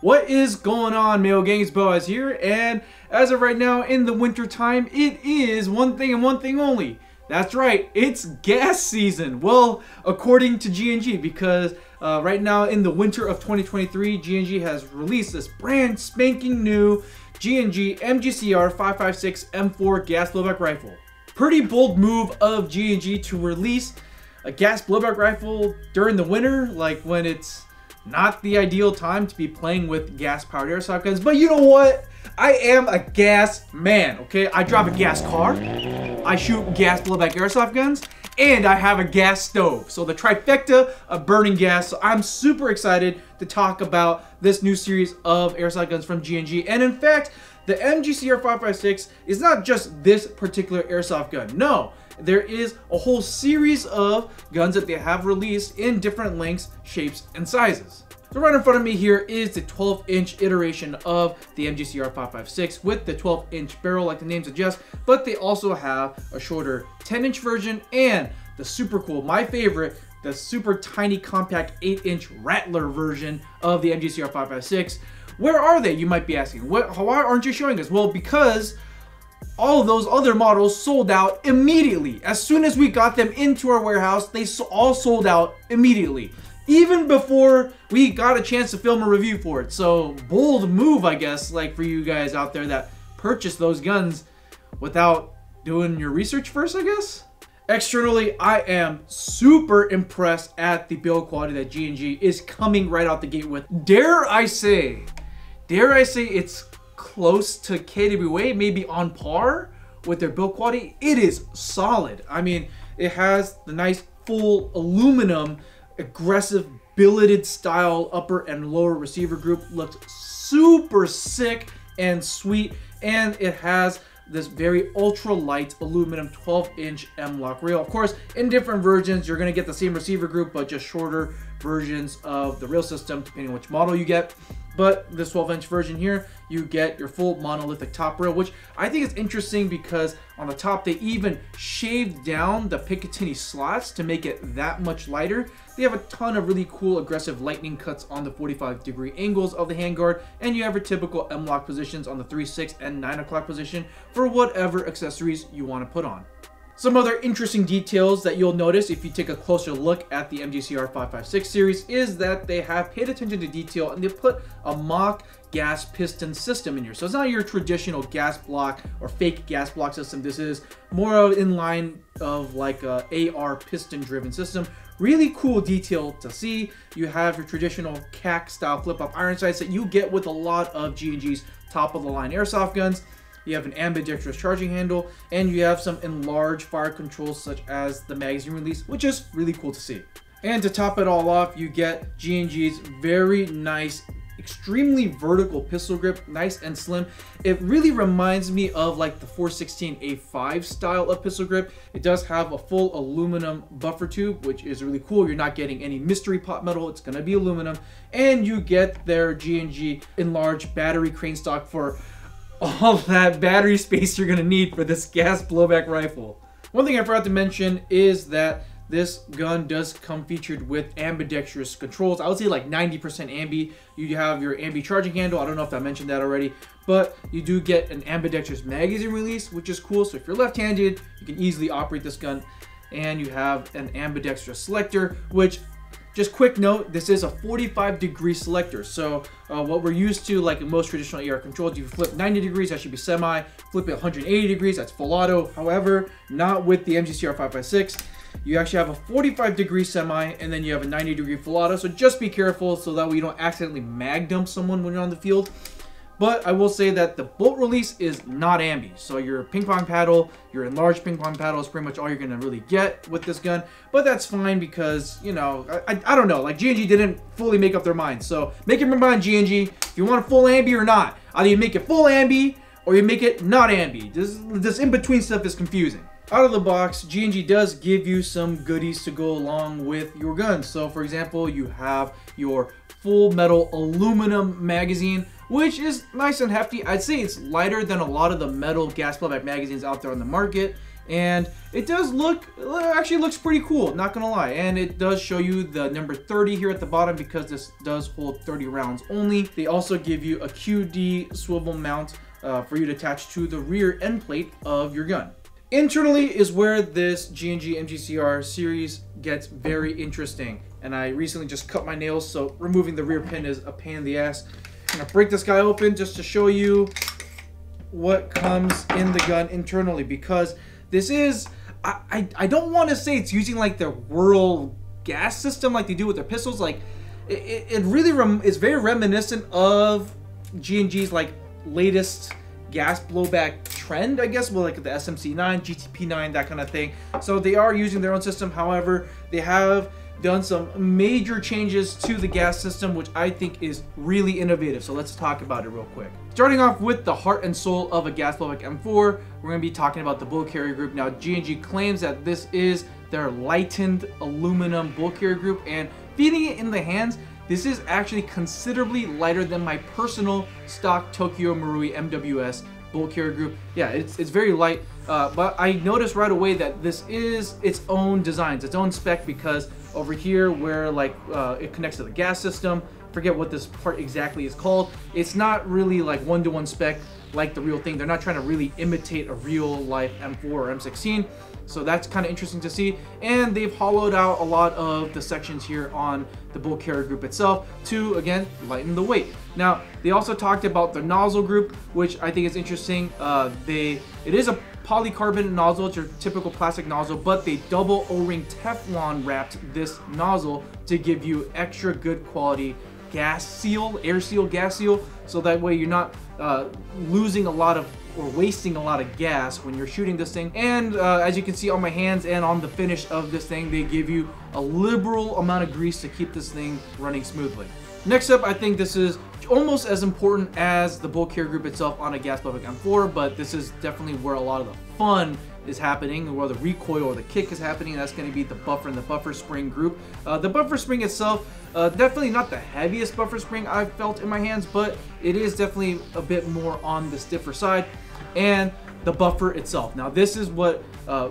What is going on, Mayo Gangs? Boaz here, and as of right now in the winter time, it is one thing and one thing only. That's right, it's gas season. Well, according to G&G, because right now in the winter of 2023, G&G has released this brand spanking new G&G MGCR 5.56 M4 gas blowback rifle. Pretty bold move of G&G to release a gas blowback rifle during the winter, like when it's not the ideal time to be playing with gas-powered airsoft guns. But you know what? I am a gas man, okay? I drive a gas car, I shoot gas blowback airsoft guns, and I have a gas stove. So the trifecta of burning gas. So I'm super excited to talk about this new series of airsoft guns from G&G. And in fact, the MGCR 5.56 is not just this particular airsoft gun. No, there is a whole series of guns that they have released in different lengths, shapes, and sizes. So right in front of me here is the 12-inch iteration of the MGCR 5.56 with the 12-inch barrel like the name suggests, but they also have a shorter 10-inch version and the super cool, my favorite, the super tiny compact 8-inch Rattler version of the MGCR 5.56. Where are they, you might be asking? Why aren't you showing us? Well, because all of those other models sold out immediately. As soon as we got them into our warehouse, they all sold out immediately. Even before we got a chance to film a review for it. So bold move, I guess, like for you guys out there that purchased those guns without doing your research first, I guess. Externally, I am super impressed at the build quality that G&G is coming right out the gate with. Dare I say it's close to KWA, maybe on par with their build quality. It is solid. I mean, it has the nice full aluminum, aggressive billeted style upper and lower receiver group. Looks super sick and sweet, and it has this very ultra light aluminum 12-inch M-LOK rail. Of course, in different versions, you're gonna get the same receiver group, but just shorter versions of the rail system, depending on which model you get. But this 12-inch version here, you get your full monolithic top rail, which I think is interesting because on the top, they even shaved down the Picatinny slots to make it that much lighter. They have a ton of really cool aggressive lightning cuts on the 45-degree angles of the handguard, and you have your typical M-LOK positions on the 3, 6, and 9 o'clock position for whatever accessories you want to put on. Some other interesting details that you'll notice if you take a closer look at the MGCR 5.56 series is that they have paid attention to detail and they put a mock gas piston system in here. So it's not your traditional gas block or fake gas block system. This is more in line of like a AR piston driven system. Really cool detail to see. You have your traditional CAC style flip up iron sights that you get with a lot of G&G's top of the line airsoft guns. You have an ambidextrous charging handle, and you have some enlarged fire controls such as the magazine release, which is really cool to see. And to top it all off, you get G&G's very nice, extremely vertical pistol grip, nice and slim. It really reminds me of like the 416A5 style of pistol grip. It does have a full aluminum buffer tube, which is really cool. You're not getting any mystery pot metal, it's gonna be aluminum. And you get their G&G enlarged battery crane stock for all that battery space you're gonna need for this gas blowback rifle. One thing I forgot to mention is that this gun does come featured with ambidextrous controls. I would say like 90% ambi. You have your ambi charging handle. I don't know if I mentioned that already, but you do get an ambidextrous magazine release, which is cool. So if you're left-handed, you can easily operate this gun. And you have an ambidextrous selector, which, just quick note, this is a 45-degree selector. So what we're used to, like in most traditional AR controls, you flip 90 degrees, that should be semi. Flip it 180 degrees, that's full auto. However, not with the MGCR 5.56. You actually have a 45-degree semi, and then you have a 90-degree full auto. So just be careful so that way you don't accidentally mag dump someone when you're on the field. But I will say that the bolt release is not ambi. So your ping pong paddle, your enlarged ping pong paddle is pretty much all you're gonna really get with this gun. But that's fine because, you know, I don't know, like G&G didn't fully make up their mind. So make up your mind, G&G, if you want a full ambi or not. Either you make it full ambi or you make it not ambi. This in-between stuff is confusing. Out of the box, G&G does give you some goodies to go along with your gun. So for example, you have your full metal aluminum magazine, which is nice and hefty. I'd say it's lighter than a lot of the metal gas blowback magazines out there on the market. And it does actually looks pretty cool, not gonna lie. And it does show you the number 30 here at the bottom because this does hold 30 rounds only. They also give you a QD swivel mount for you to attach to the rear end plate of your gun. Internally is where this G&G MGCR series gets very interesting. And I recently just cut my nails, so removing the rear pin is a pain in the ass. I'm gonna break this guy open just to show you what comes in the gun internally, because this is, I don't want to say it's using like their whirl gas system like they do with their pistols. Like it really is very reminiscent of G&G's like latest gas blowback trend, I guess, with like the SMC9, GTP9, that kind of thing. So they are using their own system. However, they have done some major changes to the gas system, which I think is really innovative. So let's talk about it real quick. Starting off with the heart and soul of a gas blowback M4, we're going to be talking about the bullet carrier group. Now, G&G claims that this is their lightened aluminum bullet carrier group, and feeling it in the hands, this is actually considerably lighter than my personal stock Tokyo Marui MWS bullet carrier group. Yeah, it's very light, but I noticed right away that this is its own designs, its own spec, because over here where like it connects to the gas system, forget what this part exactly is called, it's not really like one-to-one spec like the real thing. They're not trying to really imitate a real life M4 or M16, so that's kind of interesting to see. And they've hollowed out a lot of the sections here on the bullet carrier group itself to, again, lighten the weight. Now, they also talked about the nozzle group, which I think is interesting. It is a polycarbonate nozzle, it's your typical plastic nozzle, but they double O-ring Teflon wrapped this nozzle to give you extra good quality gas seal, air seal, gas seal, so that way you're not losing a lot of or wasting a lot of gas when you're shooting this thing. And as you can see on my hands and on the finish of this thing, they give you a liberal amount of grease to keep this thing running smoothly. Next up, I think this is almost as important as the bullet carrier group itself on a gas blowback M4, but this is definitely where a lot of the fun is happening, where the recoil or the kick is happening. That's going to be the buffer and the buffer spring group. The buffer spring itself, definitely not the heaviest buffer spring I've felt in my hands, but it is definitely a bit more on the stiffer side. And the buffer itself. Now this is what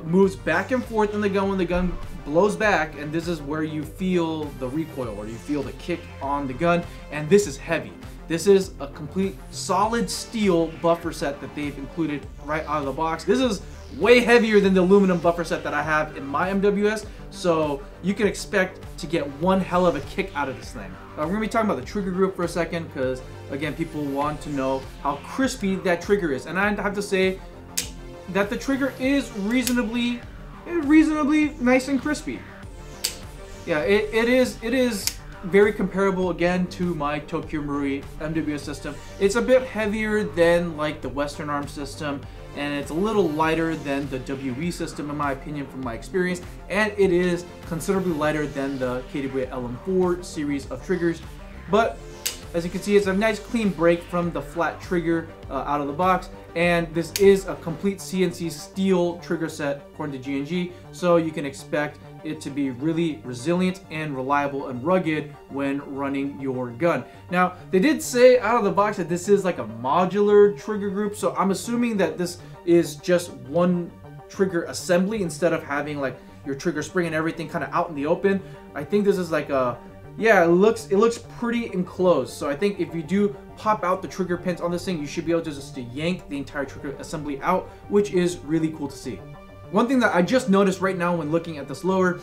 moves back and forth in the gun when the gun blows back, and this is where you feel the recoil or you feel the kick on the gun, and this is heavy. This is a complete solid steel buffer set that they've included right out of the box. This is way heavier than the aluminum buffer set that I have in my MWS, so you can expect to get one hell of a kick out of this thing. We're going to be talking about the trigger group for a second, because again, people want to know how crispy that trigger is, and I have to say that the trigger is reasonably nice and crispy. Yeah, it is very comparable again to my Tokyo Marui MWS system. It's a bit heavier than like the Western Arm system, and it's a little lighter than the WE system in my opinion from my experience, and it is considerably lighter than the KWA LM4 series of triggers. But as you can see, it's a nice clean break from the flat trigger out of the box, and this is a complete CNC steel trigger set according to G&G, so you can expect it to be really resilient and reliable and rugged when running your gun. Now, they did say out of the box that this is like a modular trigger group, so I'm assuming that this is just one trigger assembly instead of having like your trigger spring and everything kind of out in the open. I think this is like a, yeah, it looks pretty enclosed. So I think if you do pop out the trigger pins on this thing, you should be able to just yank the entire trigger assembly out, which is really cool to see. One thing that I just noticed right now when looking at this lower,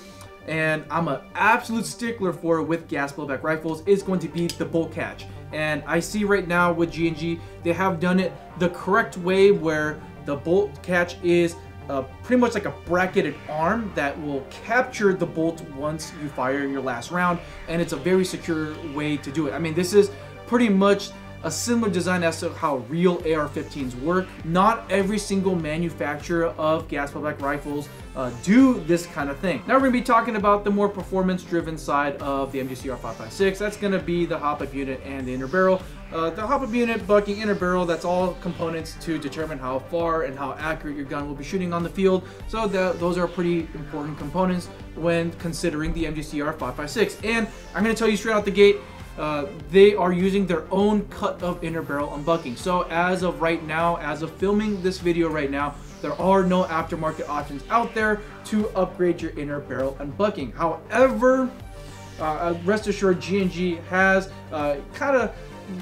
and I'm an absolute stickler for it with gas blowback rifles, is going to be the bolt catch. And I see right now with G&G, they have done it the correct way, where the bolt catch is pretty much like a bracketed arm that will capture the bolt once you fire your last round, and it's a very secure way to do it. I mean, this is pretty much a similar design as to how real AR-15s work. Not every single manufacturer of gas blowback rifles do this kind of thing. Now we're going to be talking about the more performance-driven side of the MGCR 5.56. That's going to be the hop-up unit and the inner barrel. The hop-up unit, bucking, inner barrel, that's all components to determine how far and how accurate your gun will be shooting on the field. So those are pretty important components when considering the MGCR 5.56. And I'm going to tell you straight out the gate, they are using their own cut of inner barrel unbucking. So as of right now, as of filming this video right now, there are no aftermarket options out there to upgrade your inner barrel unbucking. However, rest assured, G&G has kind of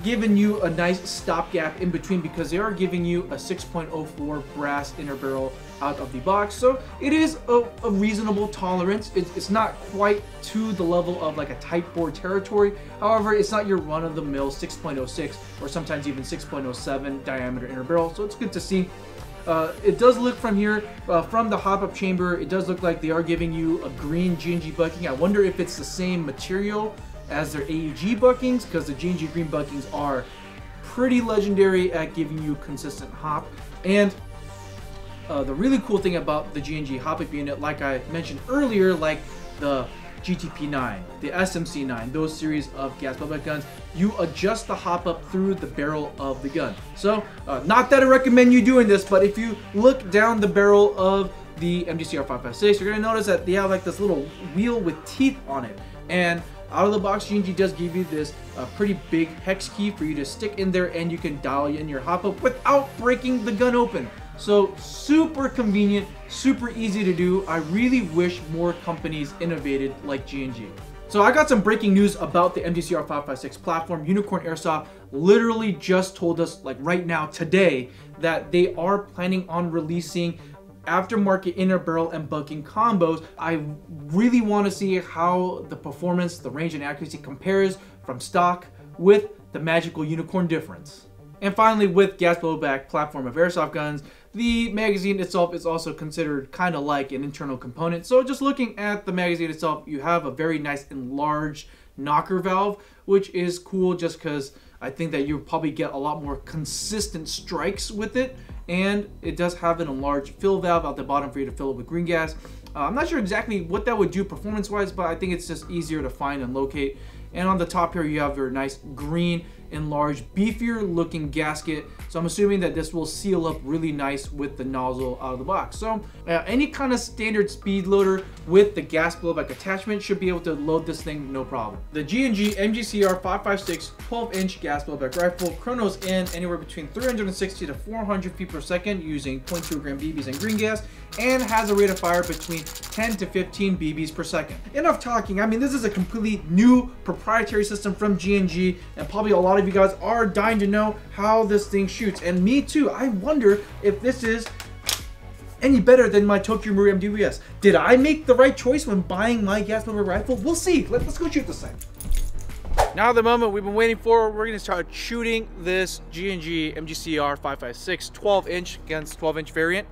given you a nice stopgap in between, because they are giving you a 6.04 brass inner barrel out of the box. So it is a reasonable tolerance. It's not quite to the level of like a Type 4 territory. However, it's not your run-of-the-mill 6.06 or sometimes even 6.07 diameter inner barrel. So it's good to see. It does look from here, from the hop-up chamber, it does look like they are giving you a green G&G bucking. I wonder if it's the same material as their AUG buckings, because the G&G green buckings are pretty legendary at giving you consistent hop. And the really cool thing about the G&G hop-up unit, like I mentioned earlier, like the GTP9, the SMC9, those series of gas blowback guns, you adjust the hop up through the barrel of the gun. So not that I recommend you doing this, but if you look down the barrel of the MGCR 556, you're gonna notice that they have like this little wheel with teeth on it. And out of the box, G&G does give you this pretty big hex key for you to stick in there, and you can dial in your hop up without breaking the gun open. So super convenient, super easy to do. I really wish more companies innovated like G&G. So I got some breaking news about the MGCR 556 platform. Unicorn Airsoft literally just told us, like right now, today, that they are planning on releasing aftermarket inner barrel and bucking combos. I really want to see how the performance, the range and accuracy compares from stock with the magical unicorn difference. And finally, with gas blowback platform of airsoft guns, the magazine itself is also considered kind of like an internal component. So just looking at the magazine itself, you have a very nice enlarged knocker valve, which is cool just because I think that you'll probably get a lot more consistent strikes with it. And it does have an enlarged fill valve at the bottom for you to fill it with green gas. I'm not sure exactly what that would do performance-wise, but I think it's just easier to find and locate. And on the top here, you have your nice green, enlarged, beefier looking gasket. So I'm assuming that this will seal up really nice with the nozzle out of the box. So any kind of standard speed loader with the gas blowback attachment should be able to load this thing no problem. The G&G MGCR 556 12-inch gas blowback rifle chronos in anywhere between 360 to 400 feet per second using 0.2 gram BBs and green gas, and has a rate of fire between 10 to 15 BBs per second. Enough talking. I mean, this is a completely new proprietary system from G&G, and probably a lot of you guys are dying to know how this thing shoots, and me too. I wonder if this is any better than my Tokyo Marui MWS. Did I make the right choice when buying my gas blowback rifle? We'll see. Let's go shoot this thing. Now the moment we've been waiting for, we're gonna start shooting this G&G MGCR 556 12-inch against 12-inch variant.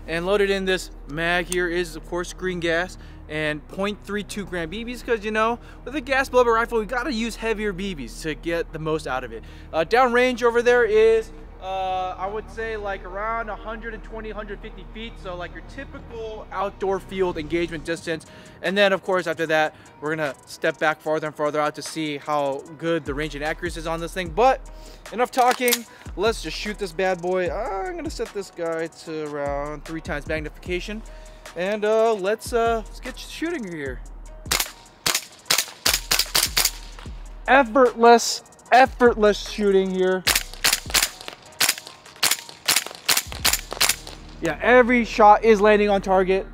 And loaded in this mag here is, of course, green gas and 0.32 gram BBs, because, you know, with a gas blowback rifle, we gotta use heavier BBs to get the most out of it. Downrange over there is, I would say, like around 120, 150 feet, so like your typical outdoor field engagement distance. And then, of course, after that, we're gonna step back farther and farther out to see how good the range and accuracy is on this thing. But enough talking, let's just shoot this bad boy. I'm gonna set this guy to around 3 times magnification, and let's get shooting here. Effortless shooting here. Yeah, every shot is landing on target.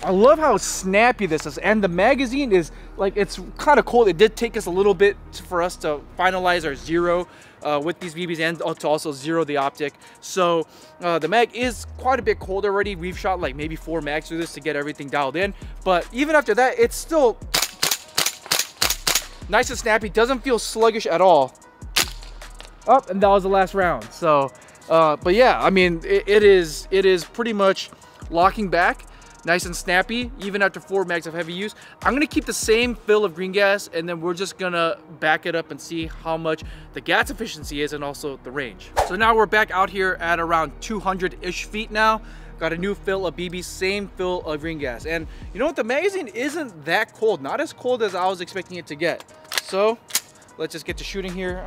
I love how snappy this is, and the magazine is like, it's kind of cold. It did take us a little bit for us to finalize our zero with these BBs, and to also zero the optic. So the mag is quite a bit cold already. We've shot like maybe 4 mags through this to get everything dialed in, but even after that, it's still nice and snappy. Doesn't feel sluggish at all. Oh, and that was the last round. So but yeah, I mean, it is pretty much locking back, nice and snappy, even after 4 mags of heavy use. I'm gonna keep the same fill of green gas, and then we're just gonna back it up and see how much the gas efficiency is and also the range. So now we're back out here at around 200-ish feet now. Got a new fill of BB, same fill of green gas. And you know what, the magazine isn't that cold, not as cold as I was expecting it to get. So let's just get to shooting here.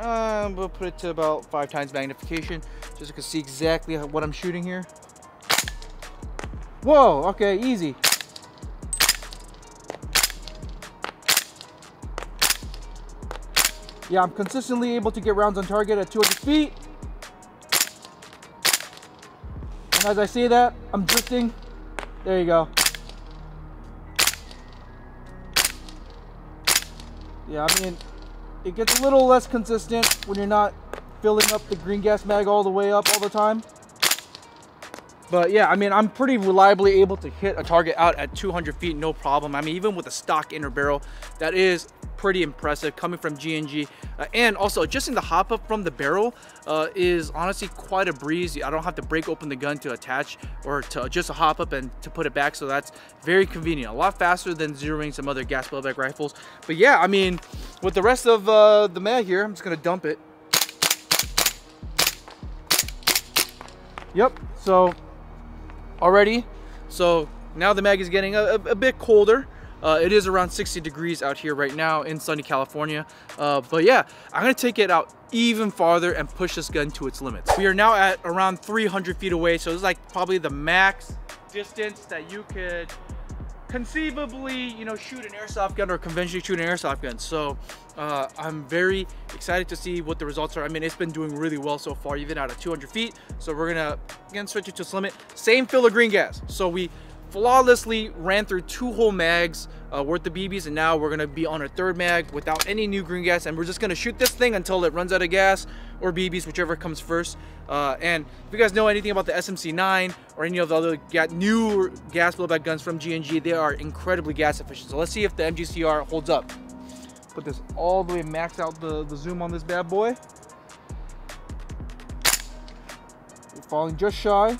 We'll put it to about 5 times magnification, just so you can see exactly what I'm shooting here. Whoa, okay, easy. Yeah, I'm consistently able to get rounds on target at 200 feet. And as I say that, I'm drifting. There you go. Yeah, I mean, it gets a little less consistent when you're not filling up the green gas mag all the way up all the time. But yeah, I mean, I'm pretty reliably able to hit a target out at 200 feet, no problem. I mean, even with a stock inner barrel, that is pretty impressive coming from G&G. And also, adjusting the hop up from the barrel is honestly quite a breeze. I don't have to break open the gun to attach or to adjust a hop up and to put it back. So that's very convenient. A lot faster than zeroing some other gas blowback rifles. But yeah, I mean, with the rest of the mag here, I'm just gonna dump it. Yep, so already, so now the mag is getting a bit colder. It is around 60 degrees out here right now in sunny California. But yeah, I'm gonna take it out even farther and push this gun to its limits. We are now at around 300 feet away, so it's like probably the max distance that you could conceivably, you know, shoot an airsoft gun or conventionally shoot an airsoft gun. So I'm very excited to see what the results are. I mean, it's been doing really well so far, even out of 200 feet. So we're gonna again switch it to its limit. Same fill of green gas. So we flawlessly ran through 2 whole mags worth of BBs, and now we're gonna be on a 3rd mag without any new green gas, and we're just gonna shoot this thing until it runs out of gas or BBs, whichever comes first. And if you guys know anything about the SMC9 or any of the other new gas blowback guns from G&G, they are incredibly gas efficient. So let's see if the MGCR holds up. Put this all the way, max out the zoom on this bad boy. We're falling just shy.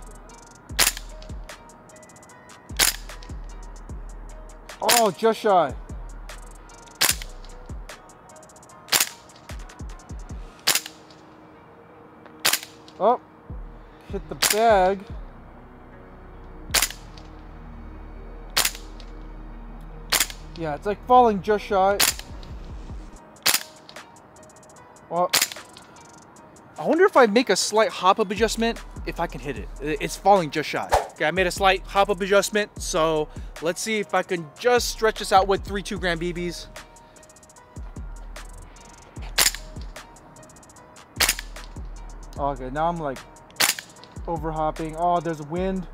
Oh, just shy. Oh, hit the bag. Yeah, it's like falling just shy. Well, I wonder if I make a slight hop-up adjustment, if I can hit it. It's falling just shy. Okay, I made a slight hop-up adjustment, so let's see if I can just stretch this out with 3 2-gram BBs. Okay, now I'm like over-hopping. Oh, there's wind.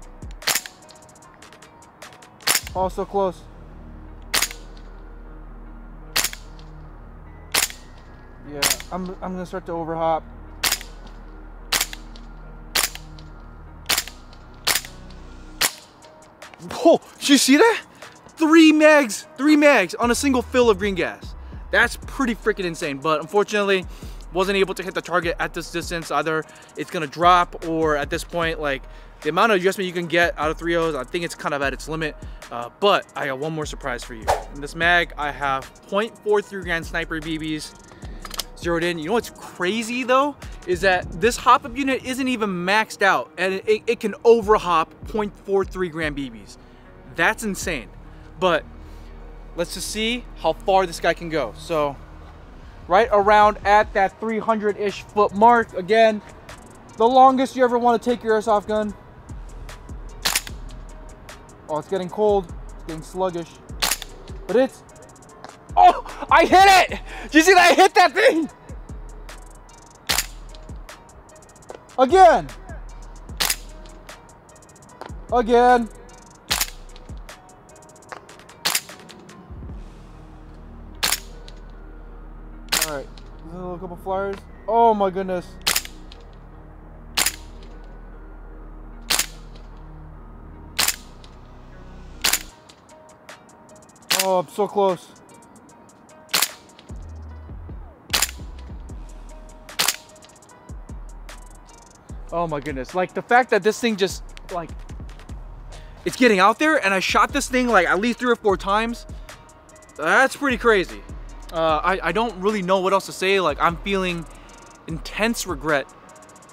Oh, so close. Yeah, I'm gonna start to over-hop. Oh, did you see that? 3 mags on a single fill of green gas. That's pretty freaking insane, but unfortunately, wasn't able to hit the target at this distance. Either it's gonna drop, or at this point, like, the amount of adjustment you can get out of 3.0s, I think it's kind of at its limit. But I got one more surprise for you. In this mag, I have 0.43 gram sniper BBs zeroed in. You know what's crazy though, is that this hop-up unit isn't even maxed out, and it can over-hop 0.43 gram BBs. That's insane. But let's just see how far this guy can go. So right around at that 300-ish foot mark. Again, the longest you ever want to take your airsoft gun. Oh, it's getting cold. It's getting sluggish. But it's... Oh, I hit it! Did you see that? I hit that thing! Again! Again! Alright, a little couple flyers. Oh my goodness. Oh, I'm so close. Oh my goodness. Like, the fact that this thing just, like, it's getting out there, and I shot this thing like at least 3 or 4 times. That's pretty crazy. I don't really know what else to say. Like, I'm feeling intense regret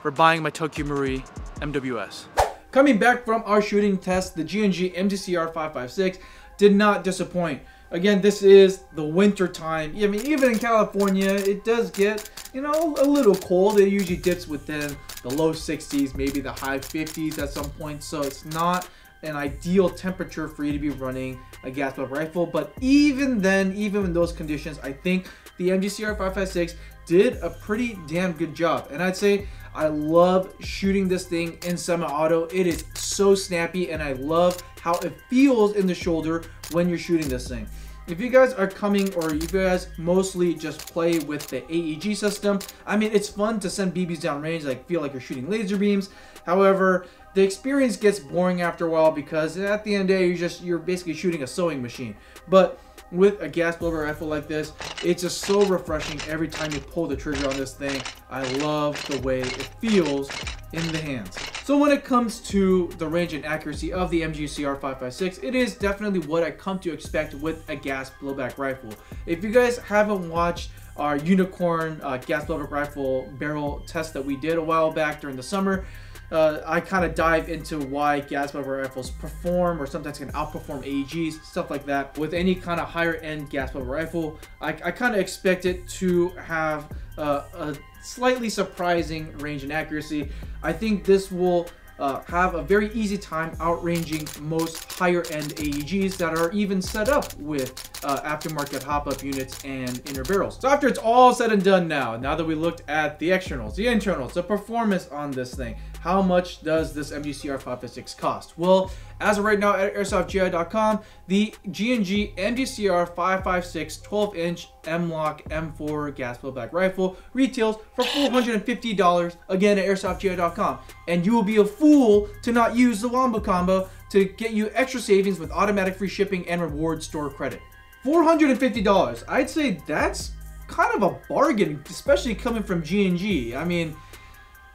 for buying my Tokyo Marui MWS. Coming back from our shooting test, the G&G MGCR 556 did not disappoint. Again, this is the winter time. I mean, even in California, it does get, you know, a little cold. It usually dips within the low 60s, maybe the high 50s at some point. So it's not an ideal temperature for you to be running a gas pump rifle. But even then, even in those conditions, I think the MGCR 556 did a pretty damn good job. And I'd say I love shooting this thing in semi-auto. It is so snappy, and I love how it feels in the shoulder when you're shooting this thing. If you guys are coming, or you guys mostly just play with the AEG system, I mean, it's fun to send BBs down range, like feel like you're shooting laser beams. However, the experience gets boring after a while because at the end of the day, you're basically shooting a sewing machine. But with a gas blower rifle like this, it's just so refreshing every time you pull the trigger on this thing. I love the way it feels in the hands. So when it comes to the range and accuracy of the MGCR 5.56, it is definitely what I come to expect with a gas blowback rifle. If you guys haven't watched our unicorn gas blowback rifle barrel test that we did a while back during the summer, I kind of dive into why gas blowback rifles perform, or sometimes can outperform AEGs, stuff like that. With any kind of higher end gas blowback rifle, I kind of expect it to have a slightly surprising range and accuracy. I think this will have a very easy time outranging most higher end AEGs that are even set up with aftermarket hop-up units and inner barrels. So after it's all said and done now that we looked at the externals, the internals, the performance on this thing, how much does this MGCR 5.56 cost? Well, as of right now at airsoftgi.com, the G&G MGCR 5.56 12-inch M-Lock M4 gas blowback rifle retails for $450 again at airsoftgi.com. And you will be a fool to not use the Wombo Combo to get you extra savings with automatic free shipping and reward store credit. $450. I'd say that's kind of a bargain, especially coming from G&G. I mean,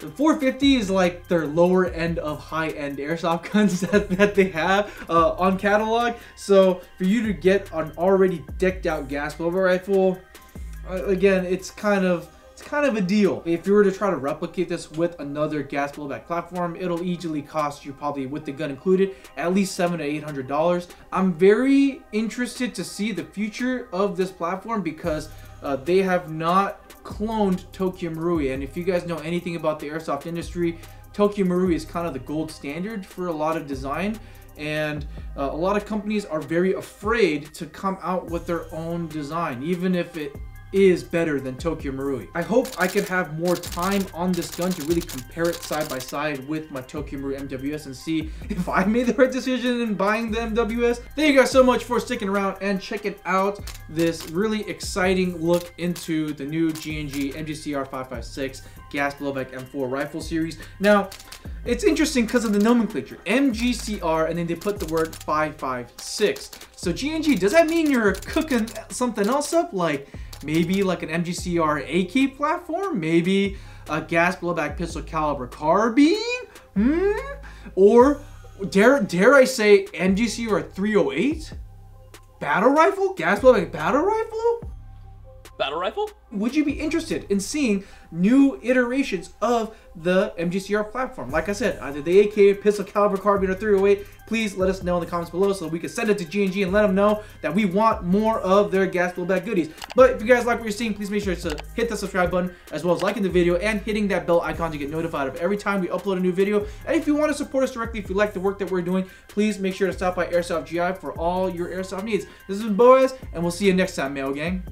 the 450 is like their lower end of high-end airsoft guns that they have on catalog. So for you to get an already decked out gas blower rifle, again, it's kind of a deal. If you were to try to replicate this with another gas blowback platform, it'll easily cost you, probably with the gun included, at least $700 to $800. I'm very interested to see the future of this platform because they have not cloned Tokyo Marui, and if you guys know anything about the airsoft industry, Tokyo Marui is kind of the gold standard for a lot of design, and a lot of companies are very afraid to come out with their own design, even if it is better than Tokyo Marui. I hope I can have more time on this gun to really compare it side by side with my Tokyo Marui MWS and see if I made the right decision in buying the MWS. Thank you guys so much for sticking around and checking out this really exciting look into the new G&G MGCR 5.56 gas blowback M4 rifle series. Now, it's interesting because of the nomenclature, MGCR, and then they put the word 5.56. So G&G, does that mean you're cooking something else up? Like maybe like an MGCR AK platform? Maybe a gas blowback pistol caliber carbine? Or dare I say MGCR 308? Battle rifle? Gas blowback battle rifle? Battle rifle? Would you be interested in seeing new iterations of the MGCR platform? Like I said, either the AK, pistol caliber carbine, or 308, please let us know in the comments below so we can send it to G&G and let them know that we want more of their gas blowback goodies. But if you guys like what you're seeing, please make sure to hit the subscribe button, as well as liking the video and hitting that bell icon to get notified of every time we upload a new video. And if you want to support us directly, if you like the work that we're doing, please make sure to stop by Airsoft GI for all your airsoft needs. This is Boaz, and we'll see you next time, Mail Gang.